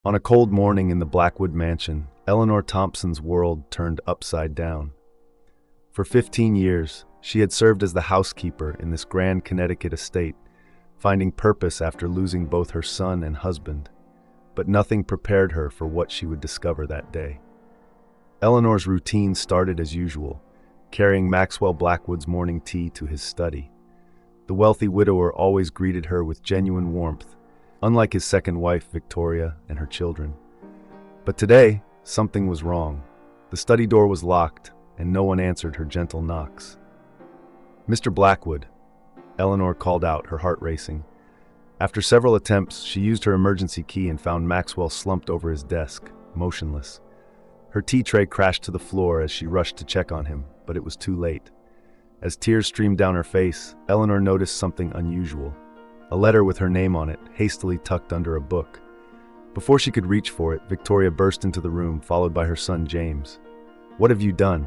On a cold morning in the Blackwood mansion, Eleanor Thompson's world turned upside down. For 15 years, she had served as the housekeeper in this grand Connecticut estate, finding purpose after losing both her son and husband. But nothing prepared her for what she would discover that day. Eleanor's routine started as usual, carrying Maxwell Blackwood's morning tea to his study. The wealthy widower always greeted her with genuine warmth, unlike his second wife, Victoria, and her children. But today, something was wrong. The study door was locked, and no one answered her gentle knocks. "Mr. Blackwood," Eleanor called out, her heart racing. After several attempts, she used her emergency key and found Maxwell slumped over his desk, motionless. Her tea tray crashed to the floor as she rushed to check on him, but it was too late. As tears streamed down her face, Eleanor noticed something unusual. A letter with her name on it, hastily tucked under a book. Before she could reach for it, Victoria burst into the room, followed by her son James. "What have you done?"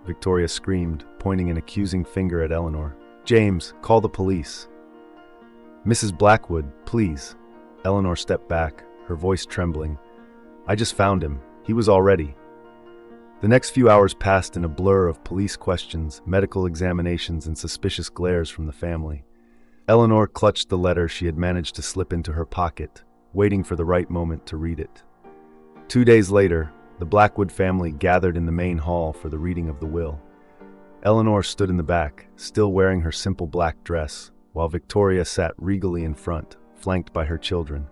Victoria screamed, pointing an accusing finger at Eleanor. "James, call the police." "Mrs. Blackwood, please." Eleanor stepped back, her voice trembling. "I just found him. He was all ready." The next few hours passed in a blur of police questions, medical examinations, and suspicious glares from the family. Eleanor clutched the letter she had managed to slip into her pocket, waiting for the right moment to read it. 2 days later, the Blackwood family gathered in the main hall for the reading of the will. Eleanor stood in the back, still wearing her simple black dress, while Victoria sat regally in front, flanked by her children,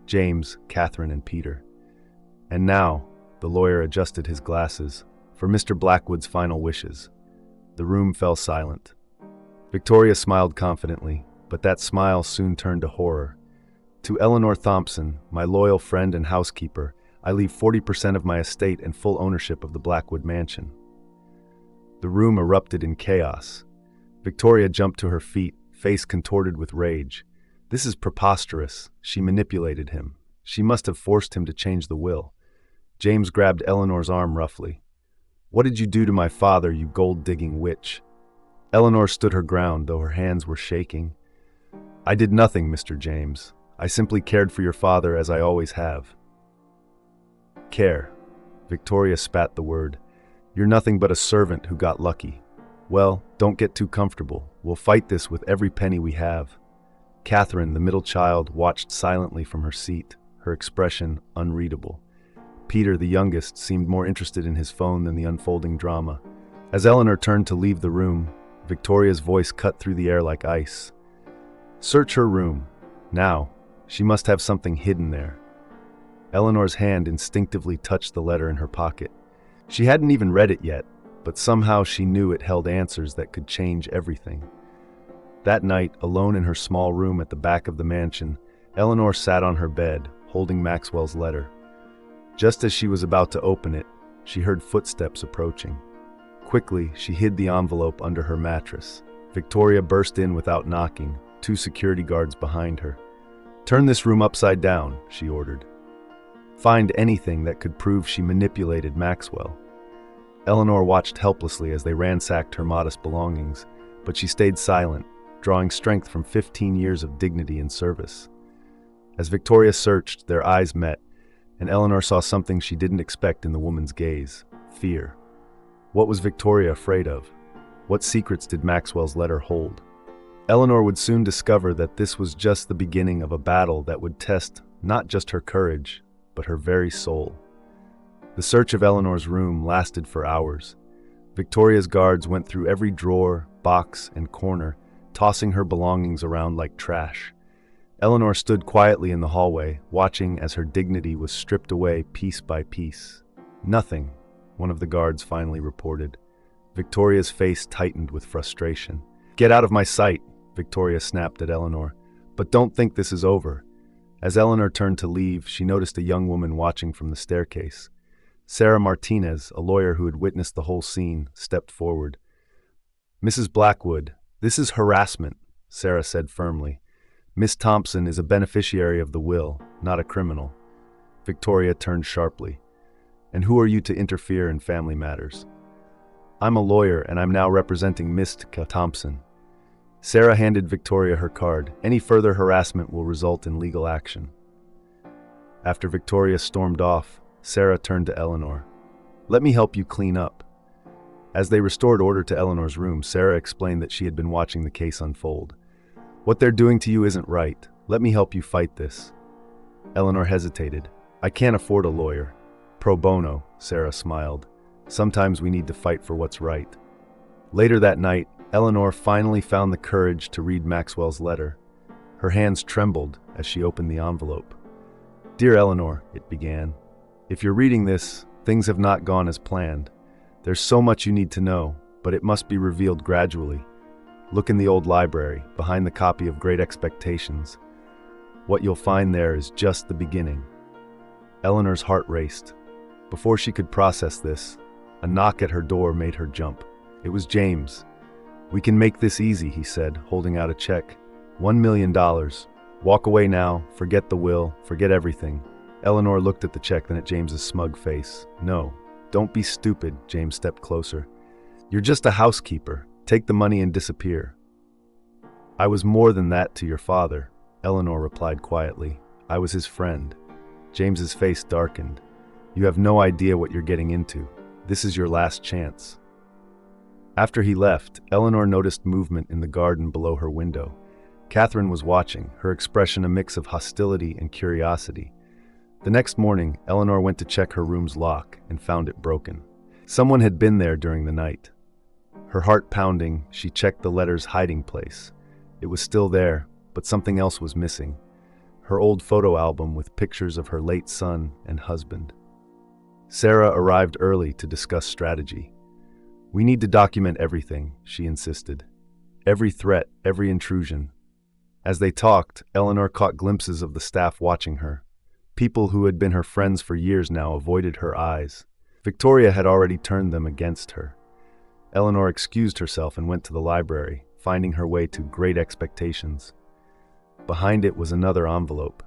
James, Catherine, and Peter. And now, the lawyer adjusted his glasses, for Mr. Blackwood's final wishes. The room fell silent. Victoria smiled confidently, but that smile soon turned to horror. "To Eleanor Thompson, my loyal friend and housekeeper, I leave 40% of my estate and full ownership of the Blackwood mansion." The room erupted in chaos. Victoria jumped to her feet, face contorted with rage. "This is preposterous. She manipulated him. She must have forced him to change the will." James grabbed Eleanor's arm roughly. "What did you do to my father, you gold-digging witch?" Eleanor stood her ground, though her hands were shaking. "I did nothing, Mr. James. I simply cared for your father as I always have." "Care." Victoria spat the word. "You're nothing but a servant who got lucky. Well, don't get too comfortable. We'll fight this with every penny we have." Catherine, the middle child, watched silently from her seat, her expression unreadable. Peter, the youngest, seemed more interested in his phone than the unfolding drama. As Eleanor turned to leave the room, Victoria's voice cut through the air like ice. "Search her room. Now. She must have something hidden there." Eleanor's hand instinctively touched the letter in her pocket. She hadn't even read it yet, but somehow she knew it held answers that could change everything. That night, alone in her small room at the back of the mansion, Eleanor sat on her bed, holding Maxwell's letter. Just as she was about to open it, she heard footsteps approaching. Quickly, she hid the envelope under her mattress. Victoria burst in without knocking, 2 security guards behind her. "Turn this room upside down," she ordered. "Find anything that could prove she manipulated Maxwell." Eleanor watched helplessly as they ransacked her modest belongings, but she stayed silent, drawing strength from 15 years of dignity and service. As Victoria searched, their eyes met, and Eleanor saw something she didn't expect in the woman's gaze: fear. What was Victoria afraid of? What secrets did Maxwell's letter hold? Eleanor would soon discover that this was just the beginning of a battle that would test not just her courage, but her very soul. The search of Eleanor's room lasted for hours. Victoria's guards went through every drawer, box, and corner, tossing her belongings around like trash. Eleanor stood quietly in the hallway, watching as her dignity was stripped away piece by piece. "Nothing," one of the guards finally reported. Victoria's face tightened with frustration. "Get out of my sight," Victoria snapped at Eleanor. "But don't think this is over." As Eleanor turned to leave, she noticed a young woman watching from the staircase. Sarah Martinez, a lawyer who had witnessed the whole scene, stepped forward. "Mrs. Blackwood, this is harassment," Sarah said firmly. "Miss Thompson is a beneficiary of the will, not a criminal." Victoria turned sharply. "And who are you to interfere in family matters?" "I'm a lawyer, and I'm now representing Miss Thompson." Sarah handed Victoria her card. "Any further harassment will result in legal action." After Victoria stormed off, Sarah turned to Eleanor. "Let me help you clean up." As they restored order to Eleanor's room, Sarah explained that she had been watching the case unfold. "What they're doing to you isn't right. Let me help you fight this." Eleanor hesitated. "I can't afford a lawyer." "Pro bono," Sarah smiled. "Sometimes we need to fight for what's right." Later that night, Eleanor finally found the courage to read Maxwell's letter. Her hands trembled as she opened the envelope. "Dear Eleanor," it began, "if you're reading this, things have not gone as planned. There's so much you need to know, but it must be revealed gradually. Look in the old library, behind the copy of Great Expectations. What you'll find there is just the beginning." Eleanor's heart raced. Before she could process this, a knock at her door made her jump. It was James. "We can make this easy," he said, holding out a check. $1 million. Walk away now, forget the will, forget everything." Eleanor looked at the check, then at James's smug face. "No, don't be stupid," James stepped closer. "You're just a housekeeper. Take the money and disappear." "I was more than that to your father," Eleanor replied quietly. "I was his friend." James's face darkened. "You have no idea what you're getting into. This is your last chance." After he left, Eleanor noticed movement in the garden below her window. Catherine was watching, her expression a mix of hostility and curiosity. The next morning, Eleanor went to check her room's lock and found it broken. Someone had been there during the night. Her heart pounding, she checked the letter's hiding place. It was still there, but something else was missing. Her old photo album with pictures of her late son and husband. Sarah arrived early to discuss strategy. "We need to document everything," she insisted. "Every threat, every intrusion." As they talked, Eleanor caught glimpses of the staff watching her. People who had been her friends for years now avoided her eyes. Victoria had already turned them against her. Eleanor excused herself and went to the library, finding her way to Great Expectations. Behind it was another envelope.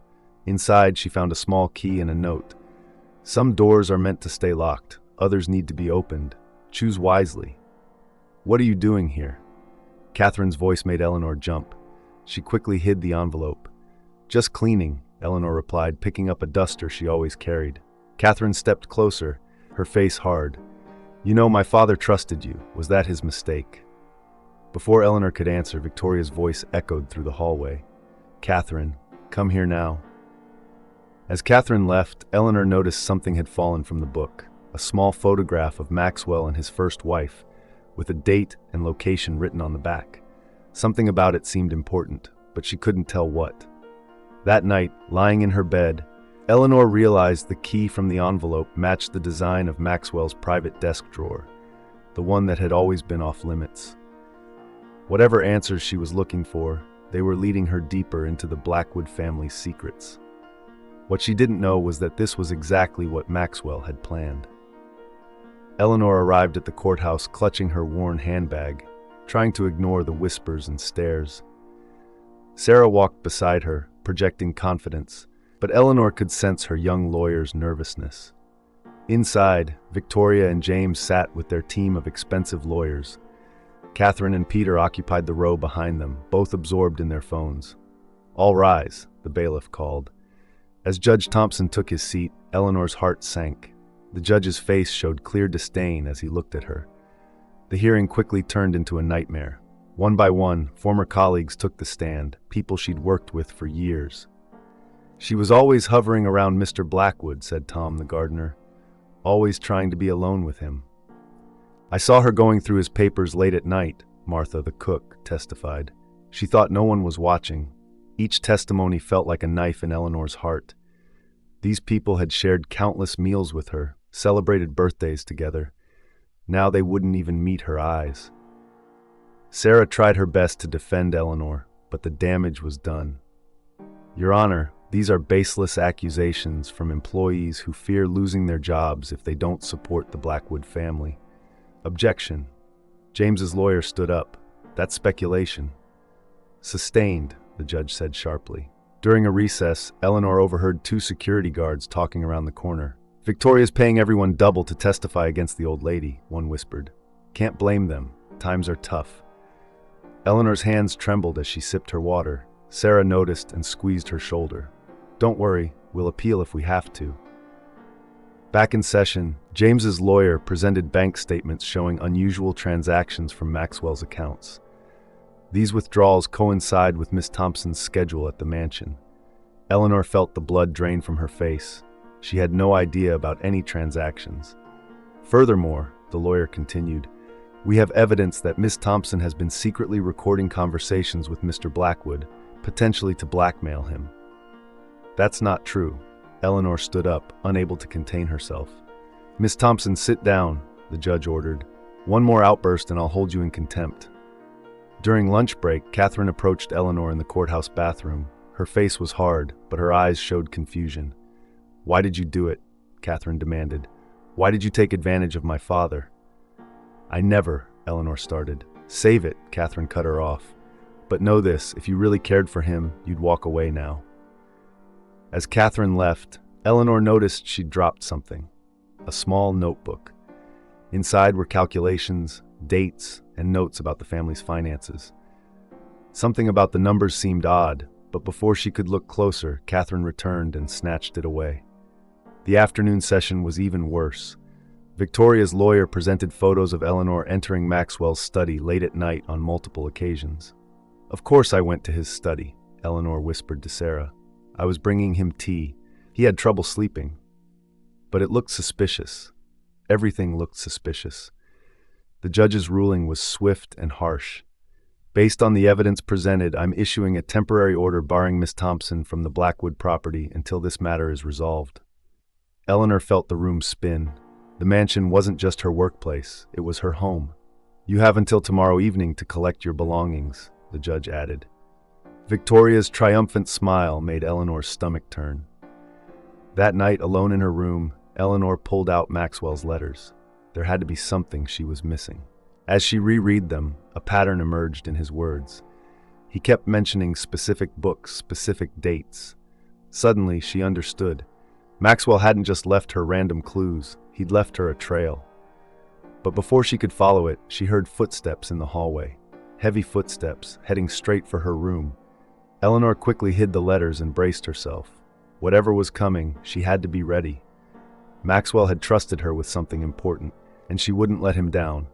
Inside, she found a small key and a note. "Some doors are meant to stay locked. Others need to be opened. Choose wisely." "What are you doing here?" Catherine's voice made Eleanor jump. She quickly hid the envelope. "Just cleaning," Eleanor replied, picking up a duster she always carried. Catherine stepped closer, her face hard. "You know, my father trusted you. Was that his mistake?" Before Eleanor could answer, Victoria's voice echoed through the hallway. "Catherine, come here now." As Catherine left, Eleanor noticed something had fallen from the book. A small photograph of Maxwell and his first wife, with a date and location written on the back. Something about it seemed important, but she couldn't tell what. That night, lying in her bed, Eleanor realized the key from the envelope matched the design of Maxwell's private desk drawer, the one that had always been off limits. Whatever answers she was looking for, they were leading her deeper into the Blackwood family's secrets. What she didn't know was that this was exactly what Maxwell had planned. Eleanor arrived at the courthouse clutching her worn handbag, trying to ignore the whispers and stares. Sarah walked beside her, projecting confidence, but Eleanor could sense her young lawyer's nervousness. Inside, Victoria and James sat with their team of expensive lawyers. Catherine and Peter occupied the row behind them, both absorbed in their phones. "All rise," the bailiff called. As Judge Thompson took his seat, Eleanor's heart sank. The judge's face showed clear disdain as he looked at her. The hearing quickly turned into a nightmare. One by one, former colleagues took the stand, people she'd worked with for years. "She was always hovering around Mr. Blackwood," said Tom the gardener, "always trying to be alone with him." "I saw her going through his papers late at night," Martha the cook testified. She thought no one was watching. Each testimony felt like a knife in Eleanor's heart. These people had shared countless meals with her, celebrated birthdays together. Now they wouldn't even meet her eyes. Sarah tried her best to defend Eleanor, but the damage was done. "Your Honor, these are baseless accusations from employees who fear losing their jobs if they don't support the Blackwood family." "Objection." James's lawyer stood up. "That's speculation." "Sustained," the judge said sharply. During a recess, Eleanor overheard two security guards talking around the corner. "Victoria's paying everyone double to testify against the old lady," one whispered. "Can't blame them. Times are tough." Eleanor's hands trembled as she sipped her water. Sarah noticed and squeezed her shoulder. "Don't worry, We'll appeal if we have to. Back in session, James's lawyer presented bank statements showing unusual transactions from Maxwell's accounts. These withdrawals coincide with Miss Thompson's schedule at the mansion. Eleanor felt the blood drain from her face. She had no idea about any transactions. Furthermore, the lawyer continued, we have evidence that Miss Thompson has been secretly recording conversations with Mr. Blackwood, potentially to blackmail him. That's not true. Eleanor stood up, unable to contain herself. Miss Thompson, sit down, the judge ordered. One more outburst and I'll hold you in contempt. During lunch break, Catherine approached Eleanor in the courthouse bathroom. Her face was hard, but her eyes showed confusion. Why did you do it? Catherine demanded. Why did you take advantage of my father? I never, Eleanor started. Save it, Catherine cut her off. But know this, if you really cared for him, you'd walk away now. As Catherine left, Eleanor noticed she'd dropped something. A small notebook. Inside were calculations, dates, and notes about the family's finances. Something about the numbers seemed odd, but before she could look closer, Catherine returned and snatched it away. The afternoon session was even worse. Victoria's lawyer presented photos of Eleanor entering Maxwell's study late at night on multiple occasions. Of course I went to his study, Eleanor whispered to Sarah. I was bringing him tea. He had trouble sleeping. But it looked suspicious. Everything looked suspicious. The judge's ruling was swift and harsh. Based on the evidence presented, I'm issuing a temporary order barring Miss Thompson from the Blackwood property until this matter is resolved. Eleanor felt the room spin. The mansion wasn't just her workplace, it was her home. You have until tomorrow evening to collect your belongings, the judge added. Victoria's triumphant smile made Eleanor's stomach turn. That night, alone in her room, Eleanor pulled out Maxwell's letters. There had to be something she was missing. As she reread them, a pattern emerged in his words. He kept mentioning specific books, specific dates. Suddenly, she understood. Maxwell hadn't just left her random clues, he'd left her a trail. But before she could follow it, she heard footsteps in the hallway. Heavy footsteps, heading straight for her room. Eleanor quickly hid the letters and braced herself. Whatever was coming, she had to be ready. Maxwell had trusted her with something important, and she wouldn't let him down.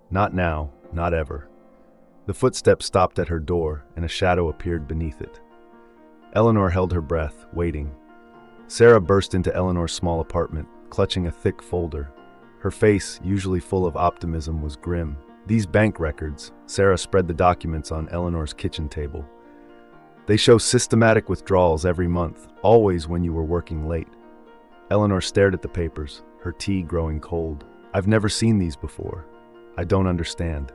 Not now, not ever. The footsteps stopped at her door, and a shadow appeared beneath it. Eleanor held her breath, waiting. Sarah burst into Eleanor's small apartment, clutching a thick folder. Her face, usually full of optimism, was grim. These bank records, Sarah spread the documents on Eleanor's kitchen table. They show systematic withdrawals every month, always when you were working late. Eleanor stared at the papers, her tea growing cold. I've never seen these before. I don't understand.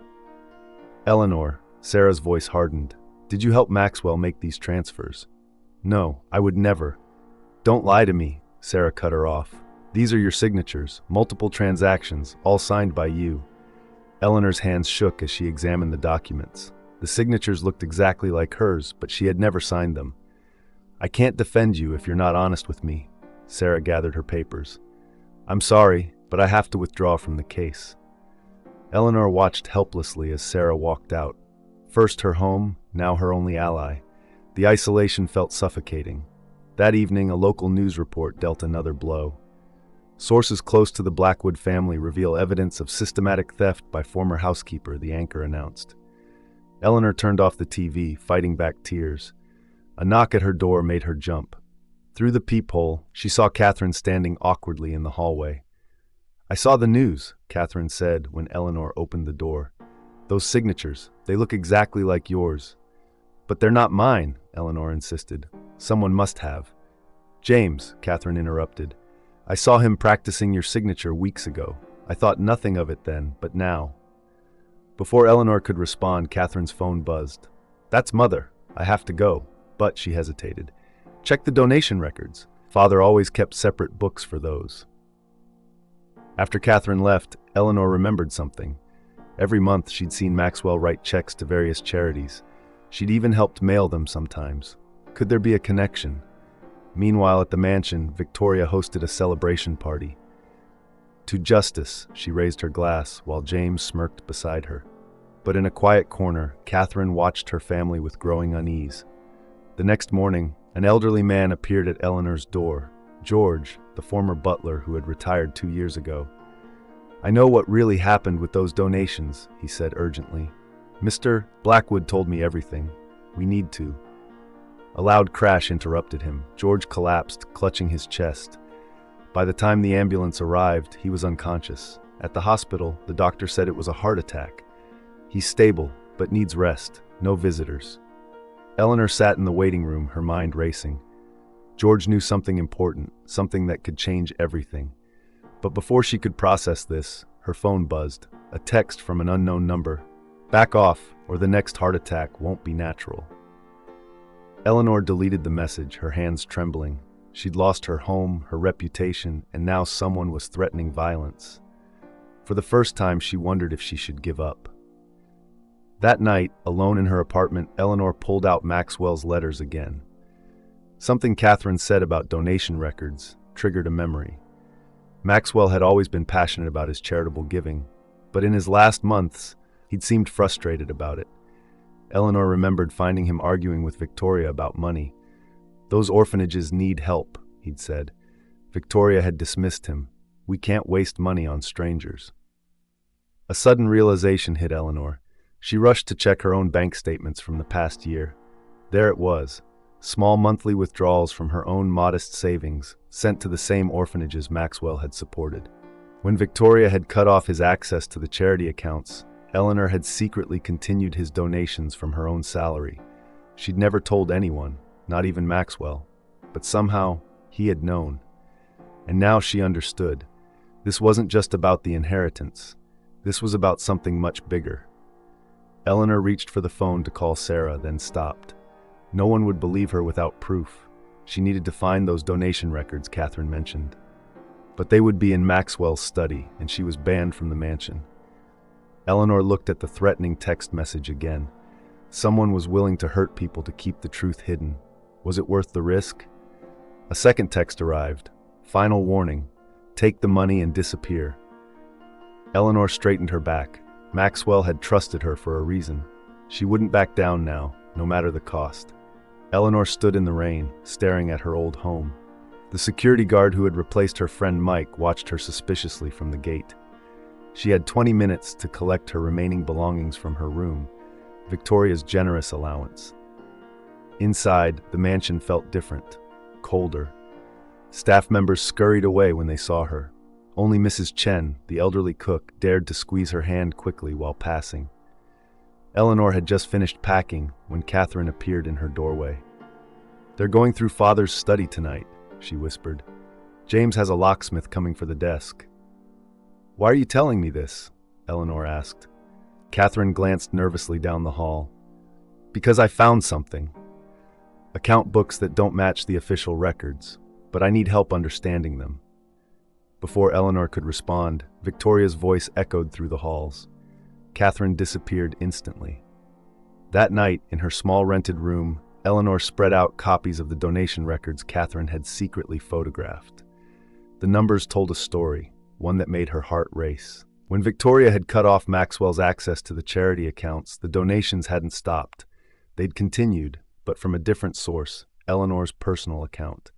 Eleanor, Sarah's voice hardened. Did you help Maxwell make these transfers? No, I would never. Don't lie to me, Sarah cut her off. These are your signatures, multiple transactions, all signed by you. Eleanor's hands shook as she examined the documents. The signatures looked exactly like hers, but she had never signed them. I can't defend you if you're not honest with me. Sarah gathered her papers. I'm sorry, but I have to withdraw from the case. Eleanor watched helplessly as Sarah walked out. First her home, now her only ally. The isolation felt suffocating. That evening, a local news report dealt another blow. Sources close to the Blackwood family reveal evidence of systematic theft by former housekeeper, the anchor announced. Eleanor turned off the TV, fighting back tears. A knock at her door made her jump. Through the peephole, she saw Catherine standing awkwardly in the hallway. I saw the news, Catherine said when Eleanor opened the door. Those signatures, they look exactly like yours. But they're not mine, Eleanor insisted. Someone must have. James, Catherine interrupted. I saw him practicing your signature weeks ago. I thought nothing of it then, but now. Before Eleanor could respond, Catherine's phone buzzed. That's Mother. I have to go. But, she hesitated. Check the donation records. Father always kept separate books for those. After Catherine left, Eleanor remembered something. Every month she'd seen Maxwell write checks to various charities. She'd even helped mail them sometimes. Could there be a connection? Meanwhile, at the mansion, Victoria hosted a celebration party. To justice, she raised her glass while James smirked beside her. But in a quiet corner, Catherine watched her family with growing unease. The next morning, An elderly man appeared at Eleanor's door. George, the former butler who had retired 2 years ago. "I know what really happened with those donations," he said urgently. "Mr. Blackwood told me everything. We need to." A loud crash interrupted him. George collapsed, clutching his chest. By the time the ambulance arrived, he was unconscious. At the hospital, the doctor said it was a heart attack. "He's stable, but needs rest. No visitors." Eleanor sat in the waiting room, her mind racing. George knew something important, something that could change everything. But before she could process this, her phone buzzed. A text from an unknown number. "Back off, or the next heart attack won't be natural." Eleanor deleted the message, her hands trembling. She'd lost her home, her reputation, and now someone was threatening violence. For the first time, she wondered if she should give up. That night, alone in her apartment, Eleanor pulled out Maxwell's letters again. Something Catherine said about donation records triggered a memory. Maxwell had always been passionate about his charitable giving, but in his last months, he'd seemed frustrated about it. Eleanor remembered finding him arguing with Victoria about money. "Those orphanages need help," he'd said. Victoria had dismissed him. "We can't waste money on strangers." A sudden realization hit Eleanor. She rushed to check her own bank statements from the past year. There it was, small monthly withdrawals from her own modest savings, sent to the same orphanages Maxwell had supported. When Victoria had cut off his access to the charity accounts, Eleanor had secretly continued his donations from her own salary. She'd never told anyone, not even Maxwell, but somehow he had known. And now she understood. This wasn't just about the inheritance. This was about something much bigger. Eleanor reached for the phone to call Sarah, then stopped. No one would believe her without proof. She needed to find those donation records Catherine mentioned. But they would be in Maxwell's study, and she was banned from the mansion. Eleanor looked at the threatening text message again. Someone was willing to hurt people to keep the truth hidden. Was it worth the risk? A second text arrived. "Final warning. Take the money and disappear." Eleanor straightened her back. Maxwell had trusted her for a reason. She wouldn't back down now, no matter the cost. Eleanor stood in the rain, staring at her old home. The security guard who had replaced her friend Mike watched her suspiciously from the gate. She had 20 minutes to collect her remaining belongings from her room, Victoria's generous allowance. Inside, the mansion felt different, colder. Staff members scurried away when they saw her. Only Mrs. Chen, the elderly cook, dared to squeeze her hand quickly while passing. Eleanor had just finished packing when Catherine appeared in her doorway. "They're going through Father's study tonight," she whispered. "James has a locksmith coming for the desk." "Why are you telling me this?" Eleanor asked. Catherine glanced nervously down the hall. "Because I found something. Account books that don't match the official records, but I need help understanding them." Before Eleanor could respond, Victoria's voice echoed through the halls. Catherine disappeared instantly. That night, in her small rented room, Eleanor spread out copies of the donation records Catherine had secretly photographed. The numbers told a story, one that made her heart race. When Victoria had cut off Maxwell's access to the charity accounts, the donations hadn't stopped. They'd continued, but from a different source, Eleanor's personal account.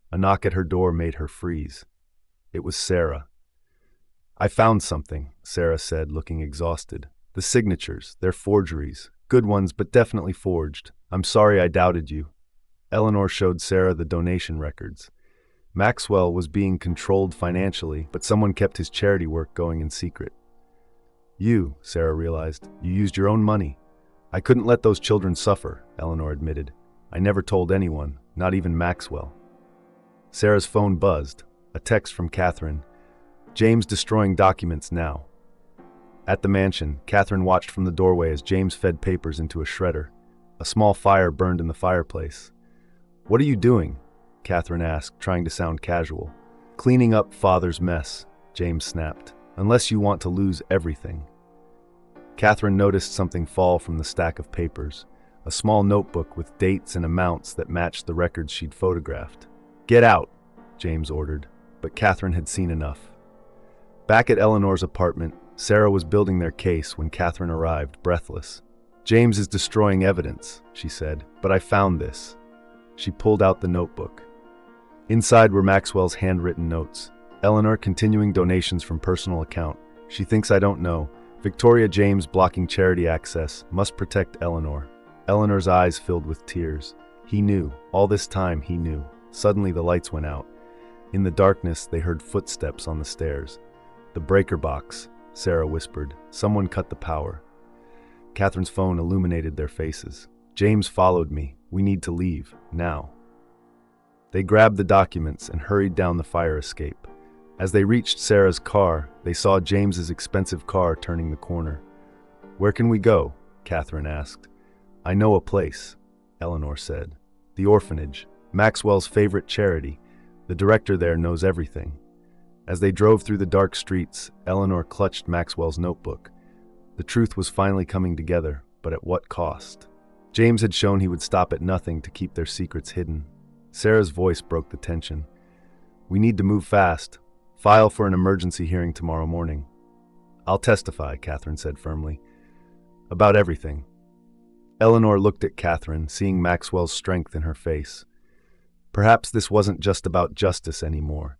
A knock at her door made her freeze. It was Sarah. "I found something," Sarah said, looking exhausted. "The signatures, they're forgeries. Good ones, but definitely forged. I'm sorry I doubted you." Eleanor showed Sarah the donation records. Maxwell was being controlled financially, but someone kept his charity work going in secret. "You," Sarah realized, "you used your own money." "I couldn't let those children suffer," Eleanor admitted. "I never told anyone, not even Maxwell." Sarah's phone buzzed. A text from Catherine. "James destroying documents now." At the mansion, Catherine watched from the doorway as James fed papers into a shredder. A small fire burned in the fireplace. "What are you doing?" Catherine asked, trying to sound casual. "Cleaning up Father's mess," James snapped. "Unless you want to lose everything." Catherine noticed something fall from the stack of papers, a small notebook with dates and amounts that matched the records she'd photographed. "Get out," James ordered, but Catherine had seen enough. Back at Eleanor's apartment, Sarah was building their case when Catherine arrived, breathless. "James is destroying evidence," she said, "but I found this." She pulled out the notebook. Inside were Maxwell's handwritten notes. Eleanor continuing donations from personal account. She thinks I don't know. Victoria James blocking charity access. Must protect Eleanor. Eleanor's eyes filled with tears. He knew. All this time he knew. Suddenly the lights went out. In the darkness they heard footsteps on the stairs. The breaker box, Sarah whispered. Someone cut the power. Catherine's phone illuminated their faces. James followed me. We need to leave, now. They grabbed the documents and hurried down the fire escape. As they reached Sarah's car, they saw James's expensive car turning the corner. Where can we go? Catherine asked. I know a place, Eleanor said. The orphanage, Maxwell's favorite charity. The director there knows everything. As they drove through the dark streets, Eleanor clutched Maxwell's notebook. The truth was finally coming together, but at what cost? James had shown he would stop at nothing to keep their secrets hidden. Sarah's voice broke the tension. We need to move fast. File for an emergency hearing tomorrow morning. I'll testify, Catherine said firmly. About everything. Eleanor looked at Catherine, seeing Maxwell's strength in her face. Perhaps this wasn't just about justice anymore.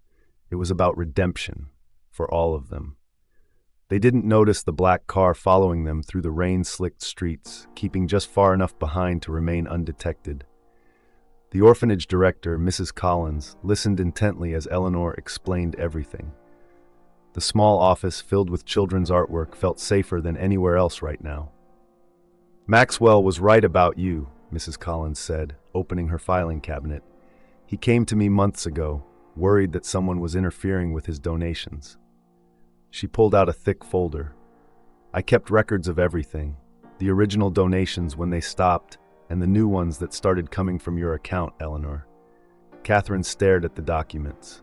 It was about redemption, for all of them. They didn't notice the black car following them through the rain-slicked streets, keeping just far enough behind to remain undetected. The orphanage director, Mrs. Collins, listened intently as Eleanor explained everything. The small office filled with children's artwork felt safer than anywhere else right now. Maxwell was right about you, Mrs. Collins said, opening her filing cabinet. He came to me months ago, worried that someone was interfering with his donations. She pulled out a thick folder. I kept records of everything, the original donations when they stopped, and the new ones that started coming from your account, Eleanor. Catherine stared at the documents.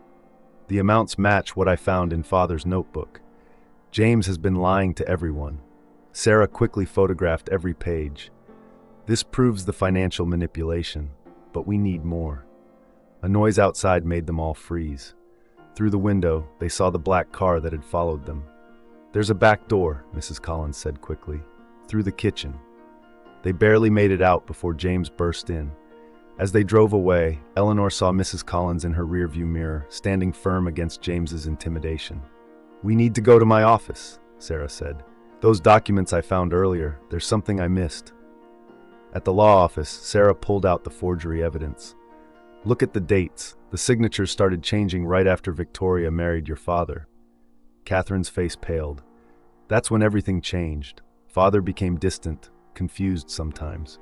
The amounts match what I found in Father's notebook. James has been lying to everyone. Sarah quickly photographed every page. This proves the financial manipulation, but we need more. A noise outside made them all freeze. Through the window, they saw the black car that had followed them. There's a back door, Mrs. Collins said quickly. Through the kitchen. They barely made it out before James burst in. As they drove away, Eleanor saw Mrs. Collins in her rearview mirror, standing firm against James's intimidation. We need to go to my office, Sarah said. Those documents I found earlier, there's something I missed. At the law office, Sarah pulled out the forgery evidence. Look at the dates. The signatures started changing right after Victoria married your father. Catherine's face paled. That's when everything changed. Father became distant, confused sometimes.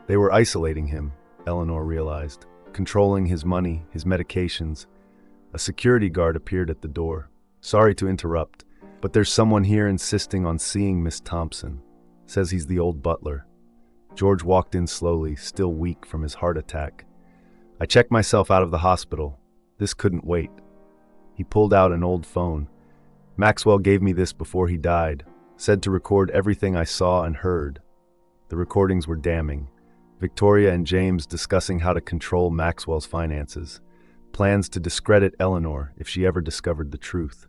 They were isolating him, Eleanor realized, controlling his money, his medications. A security guard appeared at the door. Sorry to interrupt, but there's someone here insisting on seeing Miss Thompson. Says he's the old butler. George walked in slowly, still weak from his heart attack. I checked myself out of the hospital. This couldn't wait. He pulled out an old phone. Maxwell gave me this before he died. Said to record everything I saw and heard. The recordings were damning. Victoria and James discussing how to control Maxwell's finances. Plans to discredit Eleanor if she ever discovered the truth.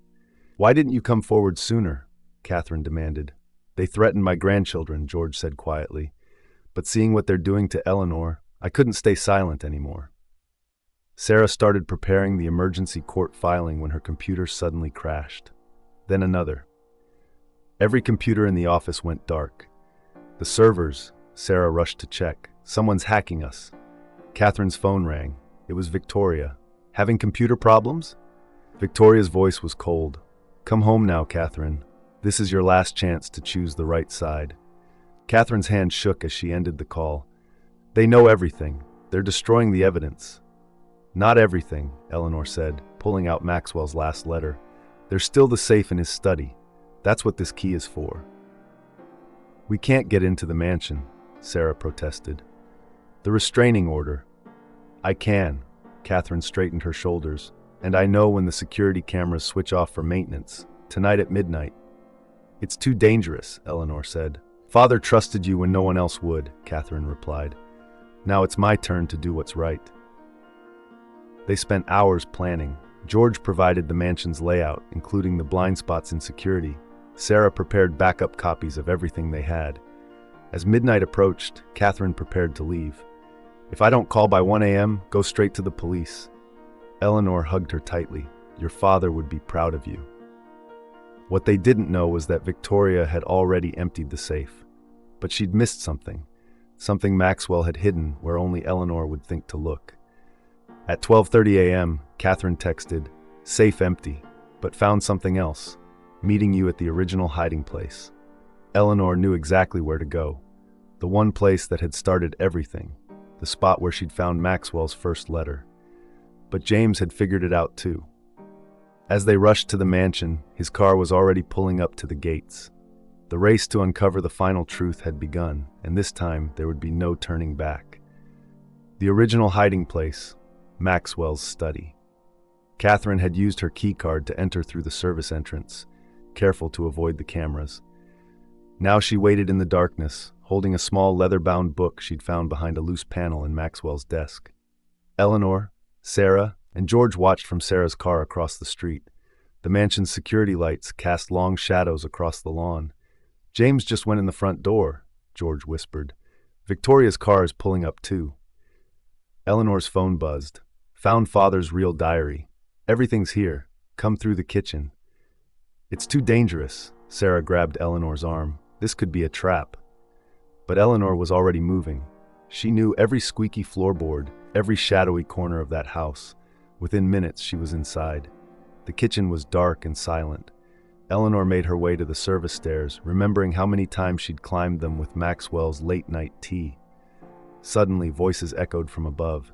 Why didn't you come forward sooner? Catherine demanded. They threatened my grandchildren, George said quietly. But seeing what they're doing to Eleanor, I couldn't stay silent anymore. Sarah started preparing the emergency court filing when her computer suddenly crashed. Then another. Every computer in the office went dark. The servers, Sarah rushed to check. Someone's hacking us. Catherine's phone rang. It was Victoria. Having computer problems? Victoria's voice was cold. Come home now, Catherine. This is your last chance to choose the right side. Catherine's hand shook as she ended the call. They know everything. They're destroying the evidence. Not everything, Eleanor said, pulling out Maxwell's last letter. There's still the safe in his study. That's what this key is for. We can't get into the mansion, Sarah protested. The restraining order. I can. Catherine straightened her shoulders. And I know when the security cameras switch off for maintenance. Tonight at midnight. It's too dangerous, Eleanor said. Father trusted you when no one else would, Catherine replied. Now it's my turn to do what's right. They spent hours planning. George provided the mansion's layout, including the blind spots in security. Sarah prepared backup copies of everything they had. As midnight approached, Catherine prepared to leave. If I don't call by 1 a.m., go straight to the police. Eleanor hugged her tightly. Your father would be proud of you. What they didn't know was that Victoria had already emptied the safe. But she'd missed something. Something Maxwell had hidden where only Eleanor would think to look. At 12:30 a.m., Catherine texted, "Safe empty, but found something else. Meeting you at the original hiding place." Eleanor knew exactly where to go. The one place that had started everything. The spot where she'd found Maxwell's first letter. But James had figured it out too. As they rushed to the mansion, his car was already pulling up to the gates. The race to uncover the final truth had begun, and this time there would be no turning back. The original hiding place, Maxwell's study. Catherine had used her keycard to enter through the service entrance, careful to avoid the cameras. Now she waited in the darkness, holding a small leather-bound book she'd found behind a loose panel in Maxwell's desk. Eleanor, Sarah, and George watched from Sarah's car across the street. The mansion's security lights cast long shadows across the lawn. "James just went in the front door," George whispered. "Victoria's car is pulling up too." Eleanor's phone buzzed. "Found father's real diary. Everything's here. Come through the kitchen." "It's too dangerous." Sarah grabbed Eleanor's arm. "This could be a trap." But Eleanor was already moving. She knew every squeaky floorboard, every shadowy corner of that house. Within minutes, she was inside. The kitchen was dark and silent. Eleanor made her way to the service stairs, remembering how many times she'd climbed them with Maxwell's late-night tea. Suddenly, voices echoed from above.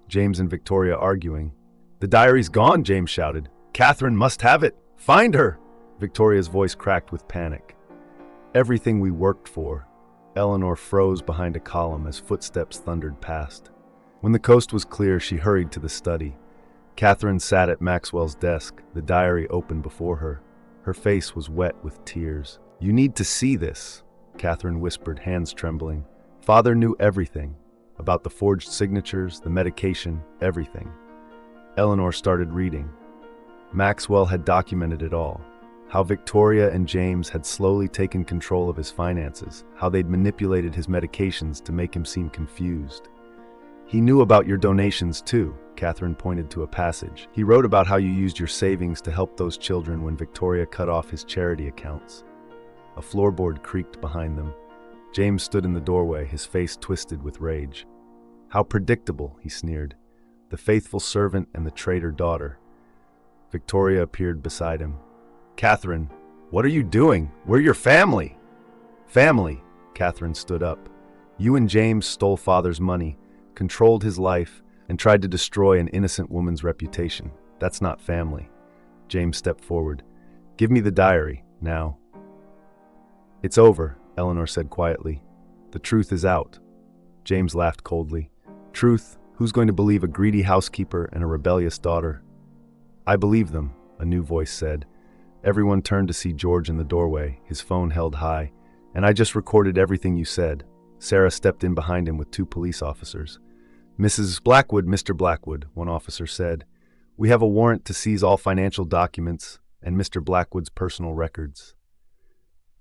James and Victoria arguing. "The diary's gone," James shouted. "Catherine must have it. Find her!" Victoria's voice cracked with panic. "Everything we worked for." Eleanor froze behind a column as footsteps thundered past. When the coast was clear, she hurried to the study. Catherine sat at Maxwell's desk, the diary open before her. Her face was wet with tears. "You need to see this," Catherine whispered, hands trembling. "Father knew everything. About the forged signatures, the medication, everything." Eleanor started reading. Maxwell had documented it all. How Victoria and James had slowly taken control of his finances, how they'd manipulated his medications to make him seem confused. "He knew about your donations too," Catherine pointed to a passage. "He wrote about how you used your savings to help those children when Victoria cut off his charity accounts." A floorboard creaked behind them. James stood in the doorway, his face twisted with rage. "How predictable," he sneered. "The faithful servant and the traitor daughter." Victoria appeared beside him. "Catherine, what are you doing? We're your family." "Family," Catherine stood up. "You and James stole father's money, controlled his life, and tried to destroy an innocent woman's reputation. That's not family." James stepped forward. "Give me the diary, now." "It's over," Eleanor said quietly. "The truth is out." James laughed coldly. "Truth? Who's going to believe a greedy housekeeper and a rebellious daughter?" "I believe them," a new voice said. Everyone turned to see George in the doorway, his phone held high. "And I just recorded everything you said." Sarah stepped in behind him with 2 police officers. "Mrs. Blackwood, Mr. Blackwood," one officer said. "We have a warrant to seize all financial documents and Mr. Blackwood's personal records."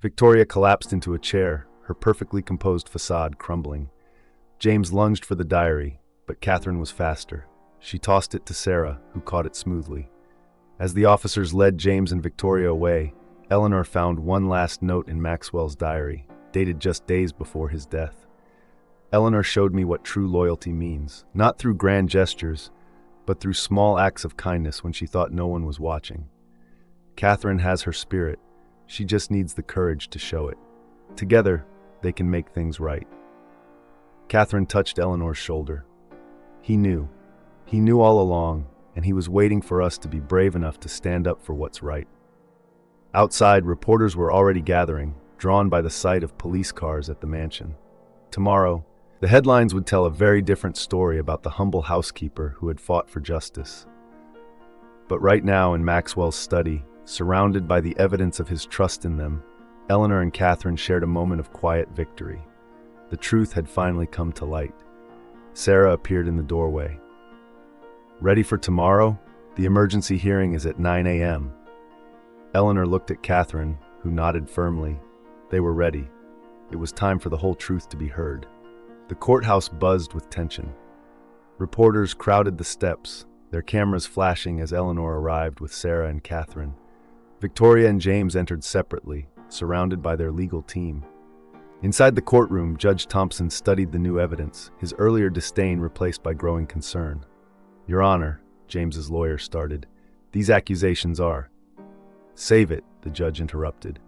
Victoria collapsed into a chair, her perfectly composed facade crumbling. James lunged for the diary, but Catherine was faster. She tossed it to Sarah, who caught it smoothly. As the officers led James and Victoria away, Eleanor found one last note in Maxwell's diary, dated just days before his death. "Eleanor showed me what true loyalty means, not through grand gestures, but through small acts of kindness when she thought no one was watching. Catherine has her spirit. She just needs the courage to show it. Together, they can make things right." Catherine touched Eleanor's shoulder. He knew. He knew all along, and he was waiting for us to be brave enough to stand up for what's right. Outside, reporters were already gathering, drawn by the sight of police cars at the mansion. Tomorrow, the headlines would tell a very different story about the humble housekeeper who had fought for justice. But right now in Maxwell's study, surrounded by the evidence of his trust in them, Eleanor and Catherine shared a moment of quiet victory. The truth had finally come to light. Sarah appeared in the doorway. "Ready for tomorrow? The emergency hearing is at 9 a.m. Eleanor looked at Catherine, who nodded firmly. They were ready. It was time for the whole truth to be heard. The courthouse buzzed with tension. Reporters crowded the steps, their cameras flashing as Eleanor arrived with Sarah and Catherine. Victoria and James entered separately, surrounded by their legal team. Inside the courtroom, Judge Thompson studied the new evidence, his earlier disdain replaced by growing concern. "Your Honor," James's lawyer started, "these accusations are—" "Save it," the judge interrupted.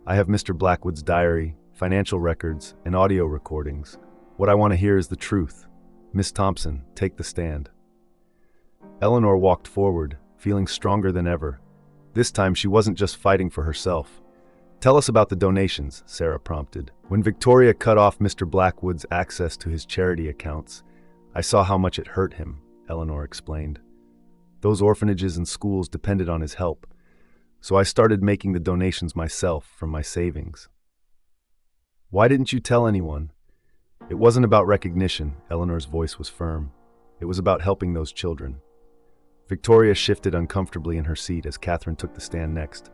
"I have Mr. Blackwood's diary, financial records, and audio recordings. What I want to hear is the truth. Miss Thompson, take the stand." Eleanor walked forward, feeling stronger than ever. This time she wasn't just fighting for herself. "Tell us about the donations," Sarah prompted. "When Victoria cut off Mr. Blackwood's access to his charity accounts, I saw how much it hurt him," Eleanor explained. "Those orphanages and schools depended on his help, so I started making the donations myself from my savings." "Why didn't you tell anyone?" "It wasn't about recognition," Eleanor's voice was firm. "It was about helping those children." Victoria shifted uncomfortably in her seat as Catherine took the stand next.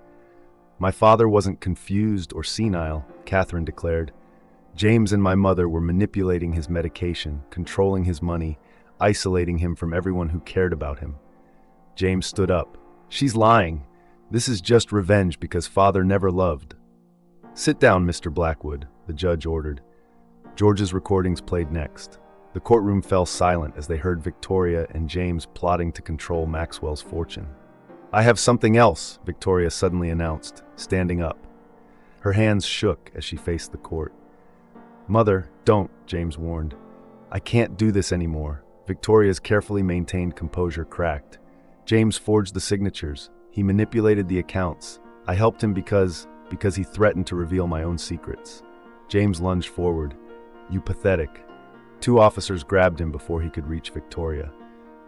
"My father wasn't confused or senile," Catherine declared. "James and my mother were manipulating his medication, controlling his money, isolating him from everyone who cared about him." James stood up. "She's lying. This is just revenge because father never loved." "Sit down, Mr. Blackwood," the judge ordered. George's recordings played next. The courtroom fell silent as they heard Victoria and James plotting to control Maxwell's fortune. "I have something else," Victoria suddenly announced, standing up. Her hands shook as she faced the court. "Mother, don't," James warned. "I can't do this anymore." Victoria's carefully maintained composure cracked. "James forged the signatures. He manipulated the accounts. I helped him because he threatened to reveal my own secrets." James lunged forward. "You pathetic." Two officers grabbed him before he could reach Victoria.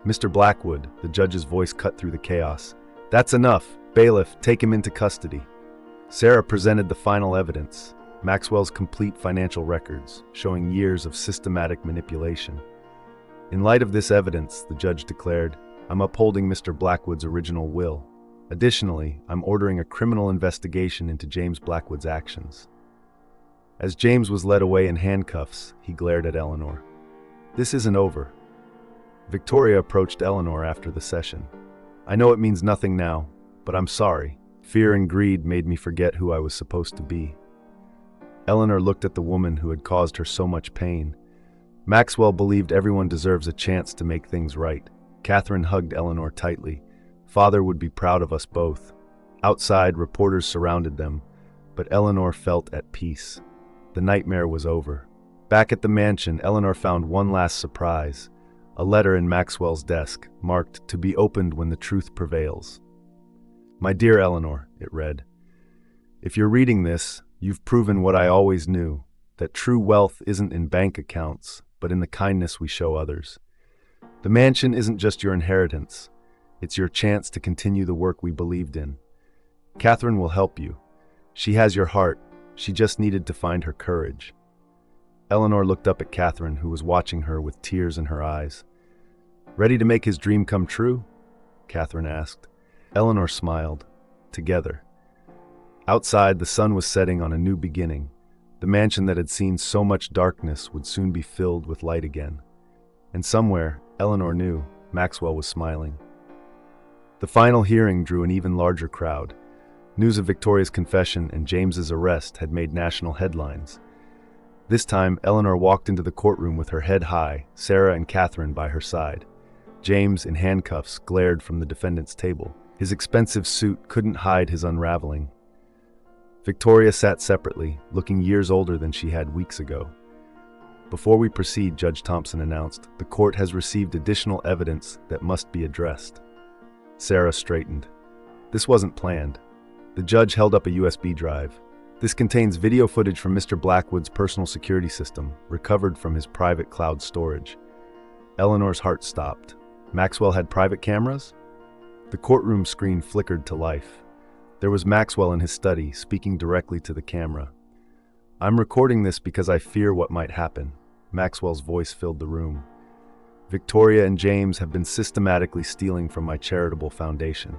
"Mr. Blackwood," the judge's voice cut through the chaos. "That's enough. Bailiff, take him into custody." Sarah presented the final evidence, Maxwell's complete financial records, showing years of systematic manipulation. "In light of this evidence," the judge declared, "I'm upholding Mr. Blackwood's original will. Additionally, I'm ordering a criminal investigation into James Blackwood's actions." As James was led away in handcuffs, he glared at Eleanor. "This isn't over." Victoria approached Eleanor after the session. "I know it means nothing now, but I'm sorry. Fear and greed made me forget who I was supposed to be." Eleanor looked at the woman who had caused her so much pain. Maxwell believed everyone deserves a chance to make things right. Catherine hugged Eleanor tightly. "Father would be proud of us both." Outside, reporters surrounded them, but Eleanor felt at peace. The nightmare was over. Back at the mansion, Eleanor found one last surprise, a letter in Maxwell's desk, marked "To be opened when the truth prevails." "My dear Eleanor," it read, "if you're reading this, you've proven what I always knew, that true wealth isn't in bank accounts, but in the kindness we show others. The mansion isn't just your inheritance, it's your chance to continue the work we believed in. Catherine will help you. She has your heart. She just needed to find her courage." Eleanor looked up at Catherine, who was watching her with tears in her eyes. "Ready to make his dream come true?" Catherine asked. Eleanor smiled. Together. Outside, the sun was setting on a new beginning. The mansion that had seen so much darkness would soon be filled with light again. And somewhere, Eleanor knew, Maxwell was smiling. The final hearing drew an even larger crowd. News of Victoria's confession and James's arrest had made national headlines. This time, Eleanor walked into the courtroom with her head high, Sarah and Catherine by her side. James, in handcuffs, glared from the defendant's table. His expensive suit couldn't hide his unraveling. Victoria sat separately, looking years older than she had weeks ago. "Before we proceed," Judge Thompson announced, "the court has received additional evidence that must be addressed." Sarah straightened. This wasn't planned. The judge held up a USB drive. "This contains video footage from Mr. Blackwood's personal security system, recovered from his private cloud storage." Eleanor's heart stopped. Maxwell had private cameras? The courtroom screen flickered to life. There was Maxwell in his study, speaking directly to the camera. "I'm recording this because I fear what might happen." Maxwell's voice filled the room. "Victoria and James have been systematically stealing from my charitable foundation.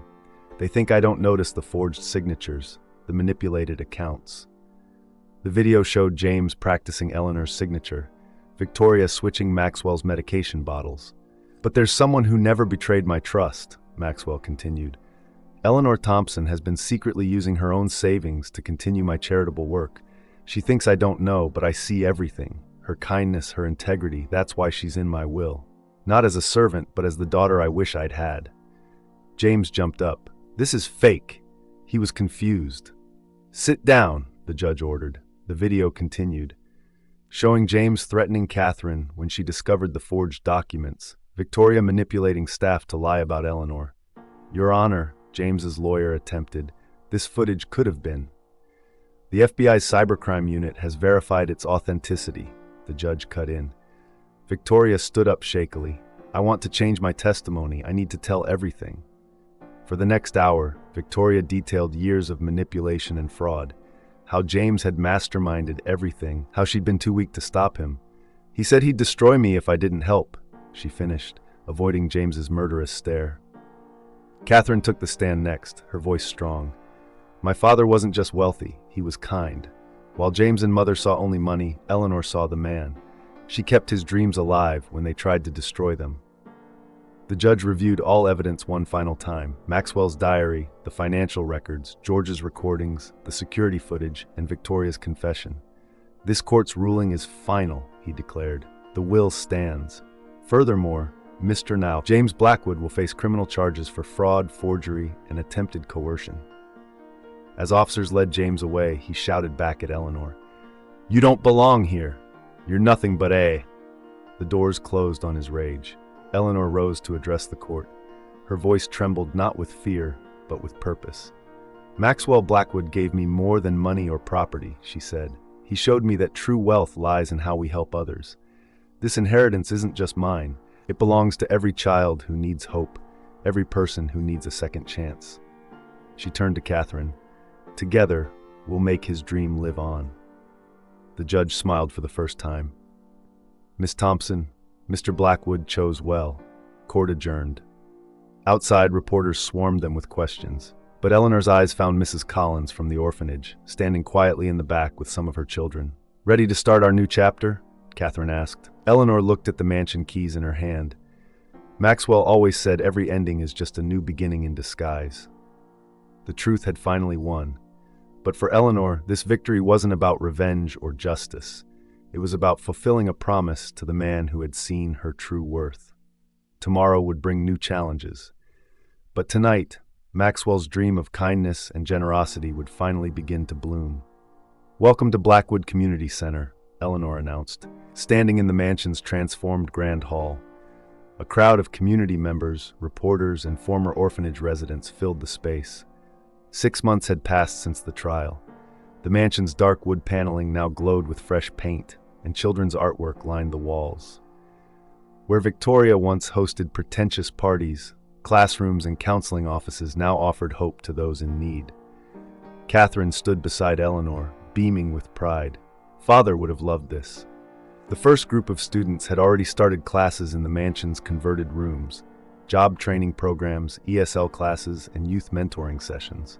They think I don't notice the forged signatures, the manipulated accounts." The video showed James practicing Eleanor's signature. Victoria switching Maxwell's medication bottles. But there's someone who never betrayed my trust, Maxwell continued. Eleanor Thompson has been secretly using her own savings to continue my charitable work. She thinks I don't know, but I see everything. Her kindness, her integrity, that's why she's in my will. Not as a servant, but as the daughter I wish I'd had. James jumped up. This is fake. He was confused. Sit down, the judge ordered. The video continued, showing James threatening Catherine when she discovered the forged documents, Victoria manipulating staff to lie about Eleanor. Your Honor, James's lawyer attempted, this footage could have been. The FBI's cybercrime unit has verified its authenticity, the judge cut in. Victoria stood up shakily. I want to change my testimony. I need to tell everything. For the next hour, Victoria detailed years of manipulation and fraud, how James had masterminded everything, how she'd been too weak to stop him. He said he'd destroy me if I didn't help, she finished, avoiding James's murderous stare. Catherine took the stand next, her voice strong. My father wasn't just wealthy, he was kind. While James and Mother saw only money, Eleanor saw the man. She kept his dreams alive when they tried to destroy them. The judge reviewed all evidence one final time, Maxwell's diary, the financial records, George's recordings, the security footage, and Victoria's confession. This court's ruling is final, he declared. The will stands. Furthermore, Mr. Now, James Blackwood will face criminal charges for fraud, forgery, and attempted coercion. As officers led James away, he shouted back at Eleanor, You don't belong here. You're nothing but a... The doors closed on his rage. Eleanor rose to address the court. Her voice trembled not with fear, but with purpose. Maxwell Blackwood gave me more than money or property, she said. He showed me that true wealth lies in how we help others. This inheritance isn't just mine. It belongs to every child who needs hope, every person who needs a second chance. She turned to Catherine. Together, we'll make his dream live on. The judge smiled for the first time. Miss Thompson, Mr. Blackwood chose well. Court adjourned. Outside, reporters swarmed them with questions, but Eleanor's eyes found Mrs. Collins from the orphanage, standing quietly in the back with some of her children. Ready to start our new chapter? Catherine asked. Eleanor looked at the mansion keys in her hand. Maxwell always said every ending is just a new beginning in disguise. The truth had finally won. But for Eleanor, this victory wasn't about revenge or justice. It was about fulfilling a promise to the man who had seen her true worth. Tomorrow would bring new challenges. But tonight, Maxwell's dream of kindness and generosity would finally begin to bloom. Welcome to Blackwood Community Center, Eleanor announced, standing in the mansion's transformed grand hall. A crowd of community members, reporters, and former orphanage residents filled the space. 6 months had passed since the trial. The mansion's dark wood paneling now glowed with fresh paint, and children's artwork lined the walls. Where Victoria once hosted pretentious parties, classrooms and counseling offices now offered hope to those in need. Catherine stood beside Eleanor, beaming with pride. Father would have loved this. The first group of students had already started classes in the mansion's converted rooms, job training programs, ESL classes, and youth mentoring sessions.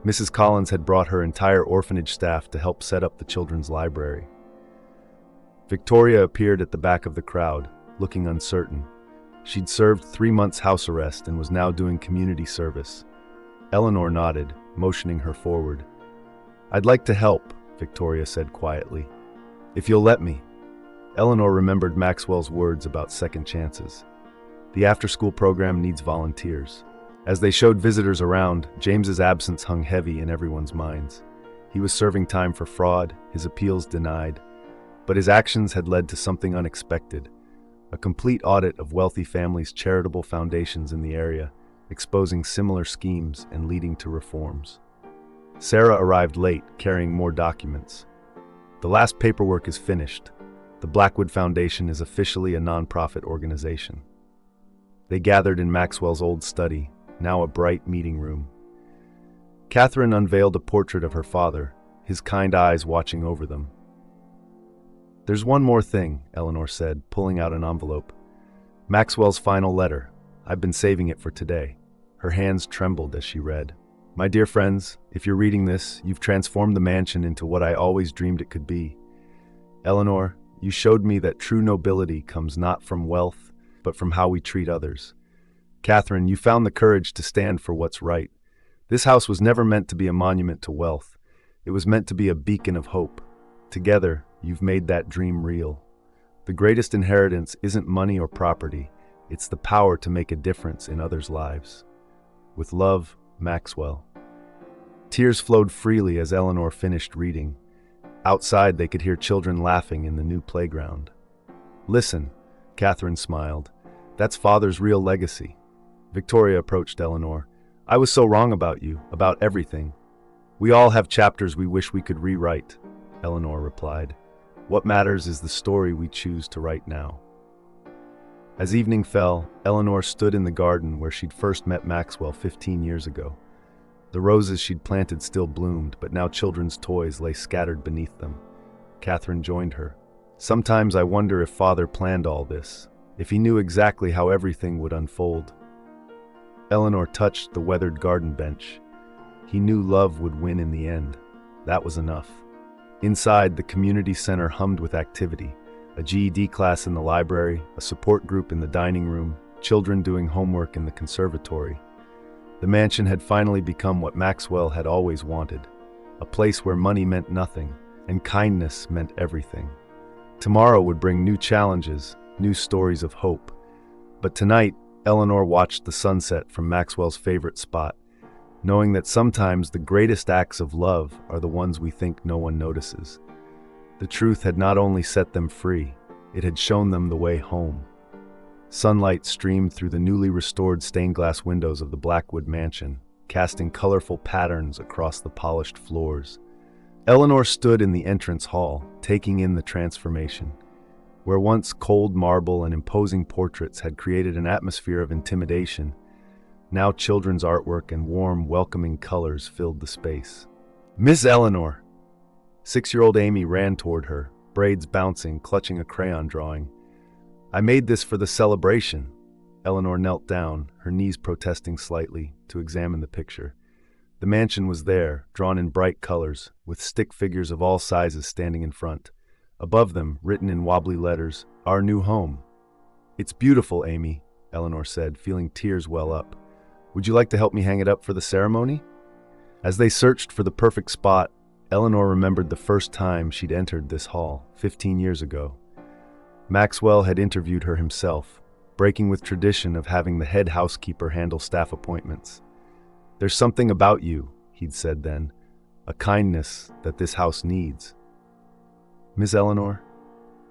Mrs. Collins had brought her entire orphanage staff to help set up the children's library. Victoria appeared at the back of the crowd, looking uncertain. She'd served 3 months house arrest and was now doing community service. Eleanor nodded, motioning her forward. I'd like to help, Victoria said quietly. If you'll let me. Eleanor remembered Maxwell's words about second chances. The after-school program needs volunteers. As they showed visitors around, James's absence hung heavy in everyone's minds. He was serving time for fraud, his appeals denied, but his actions had led to something unexpected, a complete audit of wealthy families' charitable foundations in the area, exposing similar schemes and leading to reforms. Sarah arrived late, carrying more documents. The last paperwork is finished. The Blackwood Foundation is officially a nonprofit organization. They gathered in Maxwell's old study, now a bright meeting room. Catherine unveiled a portrait of her father, his kind eyes watching over them. There's one more thing, Eleanor said, pulling out an envelope. Maxwell's final letter. I've been saving it for today. Her hands trembled as she read. My dear friends, if you're reading this, you've transformed the mansion into what I always dreamed it could be. Eleanor, You showed me that true nobility comes not from wealth, but from how we treat others. Catherine, you found the courage to stand for what's right. This house was never meant to be a monument to wealth. It was meant to be a beacon of hope. Together, you've made that dream real. The greatest inheritance isn't money or property. It's the power to make a difference in others' lives. With love, Maxwell. Tears flowed freely as Eleanor finished reading. Outside, they could hear children laughing in the new playground. Listen, Catherine smiled. That's Father's real legacy. Victoria approached Eleanor. I was so wrong about you, about everything. We all have chapters we wish we could rewrite, Eleanor replied. What matters is the story we choose to write now. As evening fell, Eleanor stood in the garden where she'd first met Maxwell 15 years ago. The roses she'd planted still bloomed, but now children's toys lay scattered beneath them. Catherine joined her. Sometimes I wonder if Father planned all this, if he knew exactly how everything would unfold. Eleanor touched the weathered garden bench. He knew love would win in the end. That was enough. Inside, the community center hummed with activity. A GED class in the library, a support group in the dining room, children doing homework in the conservatory. The mansion had finally become what Maxwell had always wanted, a place where money meant nothing and kindness meant everything. Tomorrow would bring new challenges, new stories of hope. But tonight, Eleanor watched the sunset from Maxwell's favorite spot, knowing that sometimes the greatest acts of love are the ones we think no one notices. The truth had not only set them free, it had shown them the way home. Sunlight streamed through the newly restored stained glass windows of the Blackwood mansion, casting colorful patterns across the polished floors. Eleanor stood in the entrance hall, taking in the transformation. Where once cold marble and imposing portraits had created an atmosphere of intimidation, now children's artwork and warm, welcoming colors filled the space. Miss Eleanor! 6-year-old Amy ran toward her, braids bouncing, clutching a crayon drawing. I made this for the celebration. Eleanor knelt down, her knees protesting slightly, to examine the picture. The mansion was there, drawn in bright colors, with stick figures of all sizes standing in front. Above them, written in wobbly letters, "Our new home." It's beautiful, Amy, Eleanor said, feeling tears well up. Would you like to help me hang it up for the ceremony? As they searched for the perfect spot, Eleanor remembered the first time she'd entered this hall, 15 years ago. Maxwell had interviewed her himself, breaking with tradition of having the head housekeeper handle staff appointments. There's something about you, he'd said then, a kindness that this house needs. Miss Eleanor?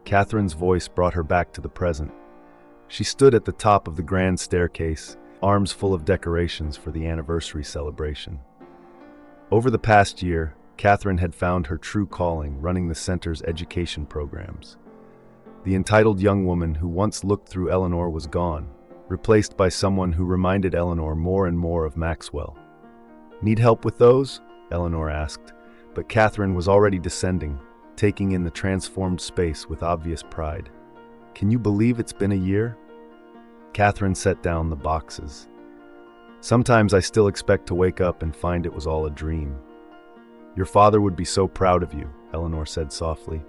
Catherine's voice brought her back to the present. She stood at the top of the grand staircase, arms full of decorations for the anniversary celebration. Over the past year, Catherine had found her true calling running the center's education programs. The entitled young woman who once looked through Eleanor was gone, replaced by someone who reminded Eleanor more and more of Maxwell. Need help with those? Eleanor asked, but Catherine was already descending, taking in the transformed space with obvious pride. Can you believe it's been a year? Catherine set down the boxes. Sometimes I still expect to wake up and find it was all a dream. Your father would be so proud of you, Eleanor said softly.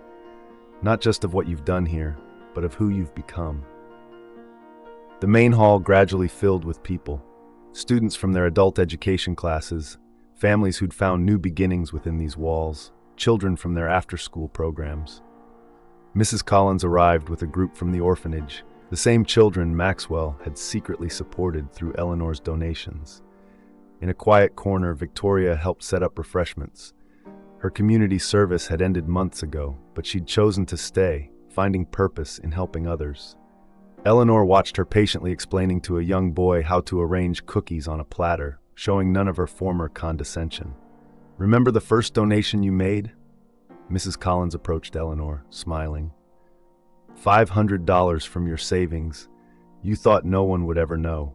Not just of what you've done here, but of who you've become. The main hall gradually filled with people, students from their adult education classes, families who'd found new beginnings within these walls, children from their after-school programs. Mrs. Collins arrived with a group from the orphanage, the same children Maxwell had secretly supported through Eleanor's donations. In a quiet corner, Victoria helped set up refreshments. Her community service had ended months ago, but she'd chosen to stay, finding purpose in helping others. Eleanor watched her patiently explaining to a young boy how to arrange cookies on a platter, showing none of her former condescension. Remember the first donation you made? Mrs. Collins approached Eleanor, smiling. $500 from your savings. You thought no one would ever know.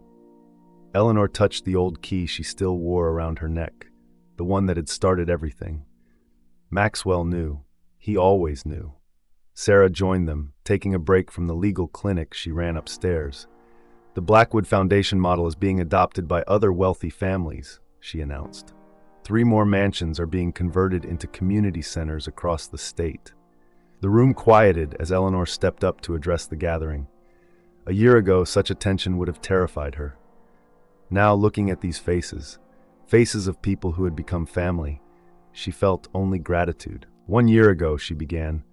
Eleanor touched the old key she still wore around her neck, the one that had started everything. Maxwell knew. He always knew. Sarah joined them, taking a break from the legal clinic she ran upstairs. The Blackwood Foundation model is being adopted by other wealthy families, she announced. 3 more mansions are being converted into community centers across the state. The room quieted as Eleanor stepped up to address the gathering. A year ago, such attention would have terrified her. Now, looking at these faces, faces of people who had become family, she felt only gratitude. 1 year ago, she began,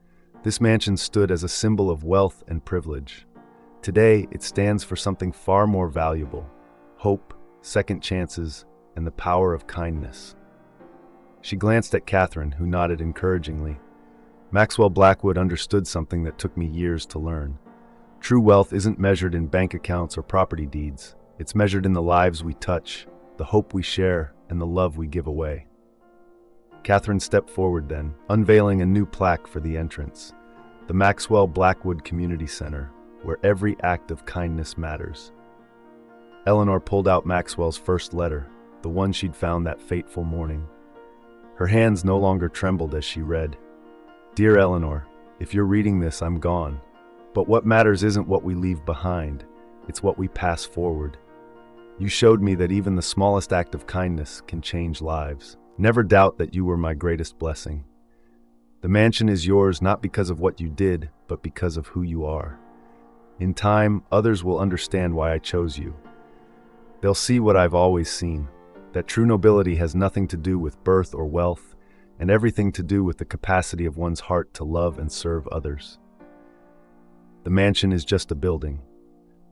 this mansion stood as a symbol of wealth and privilege. Today, it stands for something far more valuable: hope, second chances, and the power of kindness. She glanced at Catherine, who nodded encouragingly. Maxwell Blackwood understood something that took me years to learn. True wealth isn't measured in bank accounts or property deeds. It's measured in the lives we touch, the hope we share, and the love we give away. Catherine stepped forward then, unveiling a new plaque for the entrance. The Maxwell Blackwood Community Center, where every act of kindness matters. Eleanor pulled out Maxwell's first letter, the one she'd found that fateful morning. Her hands no longer trembled as she read, "Dear Eleanor, if you're reading this, I'm gone. But what matters isn't what we leave behind, it's what we pass forward. You showed me that even the smallest act of kindness can change lives. Never doubt that you were my greatest blessing. The mansion is yours not because of what you did, but because of who you are. In time, others will understand why I chose you. They'll see what I've always seen, that true nobility has nothing to do with birth or wealth, and everything to do with the capacity of one's heart to love and serve others. The mansion is just a building.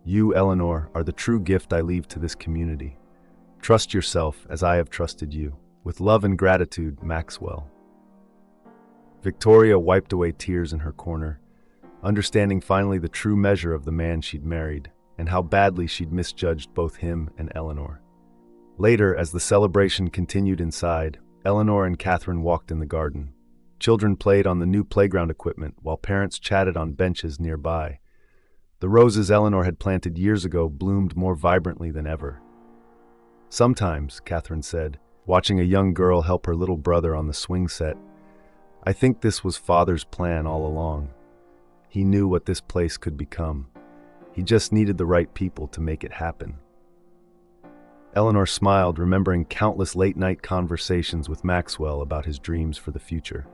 You, Eleanor, are the true gift I leave to this community. Trust yourself as I have trusted you. With love and gratitude, Maxwell." Victoria wiped away tears in her corner, understanding finally the true measure of the man she'd married, and how badly she'd misjudged both him and Eleanor. Later, as the celebration continued inside, Eleanor and Catherine walked in the garden. Children played on the new playground equipment, while parents chatted on benches nearby. The roses Eleanor had planted years ago bloomed more vibrantly than ever. "Sometimes," Catherine said, watching a young girl help her little brother on the swing set, "I think this was Father's plan all along. He knew what this place could become. He just needed the right people to make it happen." Eleanor smiled, remembering countless late-night conversations with Maxwell about his dreams for the future.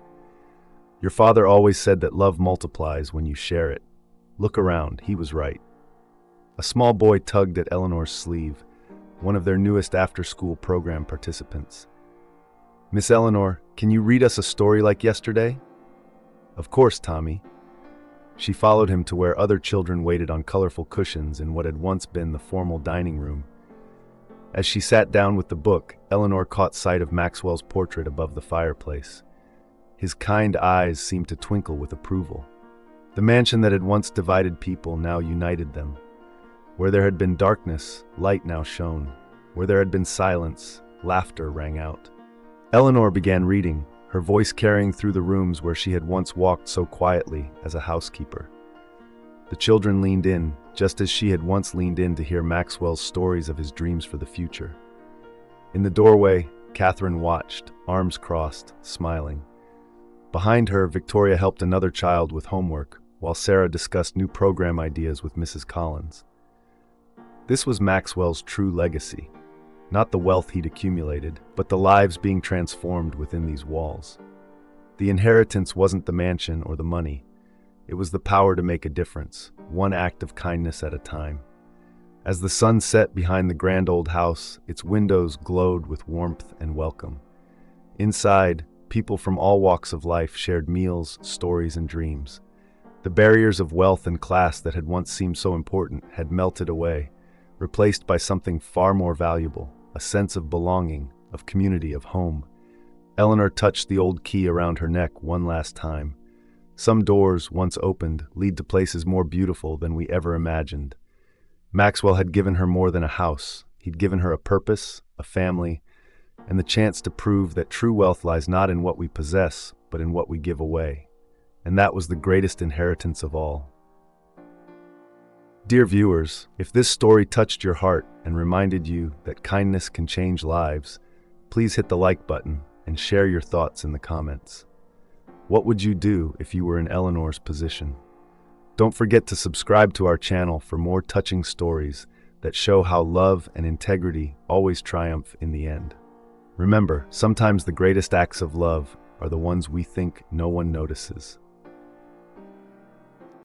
"Your father always said that love multiplies when you share it. Look around, he was right." A small boy tugged at Eleanor's sleeve, one of their newest after-school program participants. "Miss Eleanor, can you read us a story like yesterday?" "Of course, Tommy." She followed him to where other children waited on colorful cushions in what had once been the formal dining room. As she sat down with the book, Eleanor caught sight of Maxwell's portrait above the fireplace. His kind eyes seemed to twinkle with approval. The mansion that had once divided people now united them. Where there had been darkness, light now shone. Where there had been silence, laughter rang out. Eleanor began reading, her voice carrying through the rooms where she had once walked so quietly as a housekeeper. The children leaned in, just as she had once leaned in to hear Maxwell's stories of his dreams for the future. In the doorway, Catherine watched, arms crossed, smiling. Behind her, Victoria helped another child with homework, while Sarah discussed new program ideas with Mrs. Collins. This was Maxwell's true legacy. Not the wealth he'd accumulated, but the lives being transformed within these walls. The inheritance wasn't the mansion or the money. It was the power to make a difference, one act of kindness at a time. As the sun set behind the grand old house, its windows glowed with warmth and welcome. Inside, people from all walks of life shared meals, stories, and dreams. The barriers of wealth and class that had once seemed so important had melted away, replaced by something far more valuable, a sense of belonging, of community, of home. Eleanor touched the old key around her neck one last time. Some doors, once opened, lead to places more beautiful than we ever imagined. Maxwell had given her more than a house. He'd given her a purpose, a family, and the chance to prove that true wealth lies not in what we possess, but in what we give away. And that was the greatest inheritance of all. Dear viewers, if this story touched your heart and reminded you that kindness can change lives, please hit the like button and share your thoughts in the comments. What would you do if you were in Eleanor's position? Don't forget to subscribe to our channel for more touching stories that show how love and integrity always triumph in the end. Remember, sometimes the greatest acts of love are the ones we think no one notices.